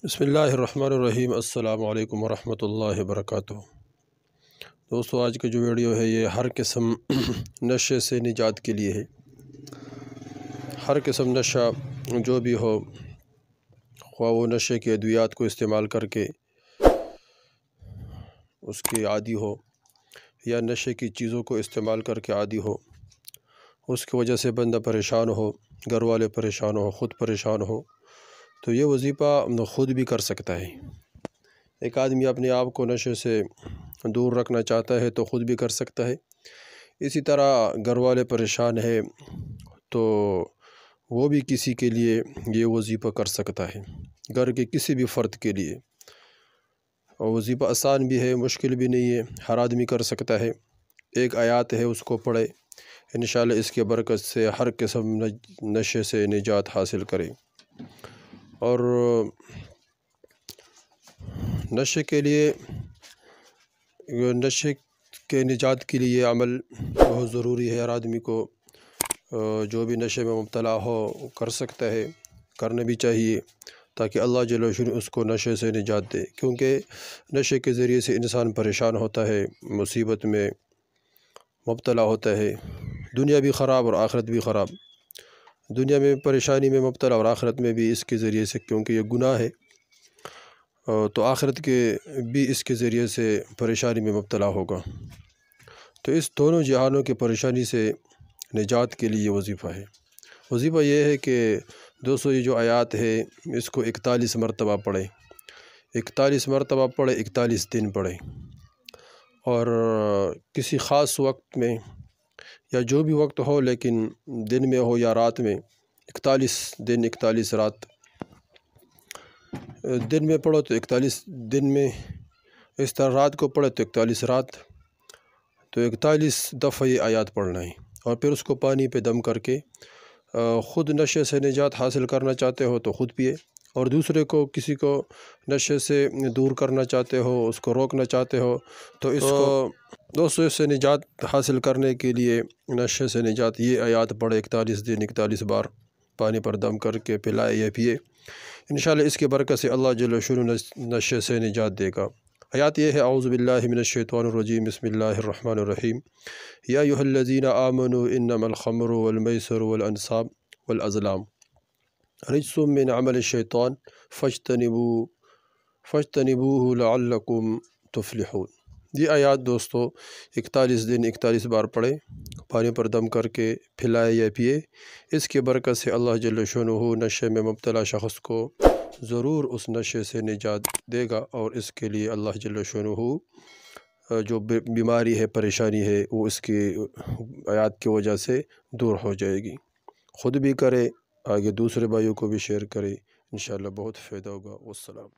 بسم اللہ الرحمن الرحیم۔ السلام علیکم ورحمۃ اللہ وبرکاتہ۔ دوستو، آج کا جو ویڈیو ہے یہ ہر قسم نشے سے نجات کے لیے ہے۔ ہر قسم نشہ جو بھی ہو، خواہ وہ نشے کے ادویات کو استعمال کر کے اس کے عادی ہو یا نشے کی چیزوں کو استعمال کر کے عادی ہو، اس کی وجہ سے بندہ پریشان ہو، گھر والے پریشان ہو، خود پریشان ہو، تو یہ وظیفہ خود بھی کر سکتا ہے۔ ایک آدمی اپنے آپ کو نشے سے دور رکھنا چاہتا ہے تو خود بھی کر سکتا ہے۔ اسی طرح گھر والے پریشان ہے تو وہ بھی کسی کے لیے یہ وظیفہ کر سکتا ہے، گھر کے کسی بھی فرد کے لیے۔ اور وظیفہ آسان بھی ہے، مشکل بھی نہیں ہے، ہر آدمی کر سکتا ہے۔ ایک آیات ہے، اس کو پڑھے، انشاءاللہ اس کے برکت سے ہر قسم نشے سے نجات حاصل کرے۔ اور نشے کے نجات کے لیے عمل بہت ضروری ہے۔ ہر آدمی کو جو بھی نشے میں مبتلا ہو کر سکتا ہے، کرنا بھی چاہیے، تاکہ اللہ جل شانہ اس کو نشے سے نجات دے۔ کیونکہ نشے کے ذریعے سے انسان پریشان ہوتا ہے، مصیبت میں مبتلا ہوتا ہے، دنیا بھی خراب اور آخرت بھی خراب۔ دنیا میں پریشانی میں مبتلا اور آخرت میں بھی اس کے ذریعے سے، کیونکہ یہ گناہ ہے، تو آخرت کے بھی اس کے ذریعے سے پریشانی میں مبتلا ہوگا۔ تو اس دونوں جہانوں کی پریشانی سے نجات کے لیے وظیفہ ہے۔ وظیفہ یہ ہے کہ دوستو، یہ جو آیات ہے اس کو 41 مرتبہ پڑھیں، 41 مرتبہ پڑھیں، 41 دن پڑھیں۔ اور کسی خاص وقت میں یا جو بھی وقت ہو، لیکن دن میں ہو یا رات میں، 41 دن 41 رات۔ دن میں پڑھو تو 41 دن میں، اس طرح رات کو پڑھے تو 41 رات، تو 41 دفعہ یہ آیات پڑھنا ہے۔ اور پھر اس کو پانی پہ دم کر کے خود نشے سے نجات حاصل کرنا چاہتے ہو تو خود پیے، اور دوسرے کو، کسی کو نشے سے دور کرنا چاہتے ہو، اس کو روکنا چاہتے ہو تو اس کو دوستوں سے نجات حاصل کرنے کے لیے، نشے سے نجات، یہ آیات پڑھے 41 دن 41 بار، پانی پر دم کر کے پلائے یا پیے۔ انشاءاللہ اس کے برکت سے اللہ جل شانہ نشے سے نجات دے گا۔ آیات یہ ہے، اعوذ باللہ من الشیطان الرجیم، بسم اللہ الرحمن الرحیم، یا ایھا الذین آمنوا انما الخمر والمیسر والانصاب والازلام رجس من عمل الشیطان فاجتنبوہ لعلکم تفلحون۔ یہ آیات دوستو 41 دن 41 بار پڑھیں، پانی پر دم کر کے پھلائے یا پیے۔ اس کے برکت سے اللہ جل شانہ نشے میں مبتلا شخص کو ضرور اس نشے سے نجات دے گا، اور اس کے لیے اللہ جل شانہ جو بیماری ہے، پریشانی ہے، وہ اس کی آیات کی وجہ سے دور ہو جائے گی۔ خود بھی کرے، آگے دوسرے بھائیوں کو بھی شیئر کرے، انشاءاللہ بہت فائدہ ہوگا۔ والسلام۔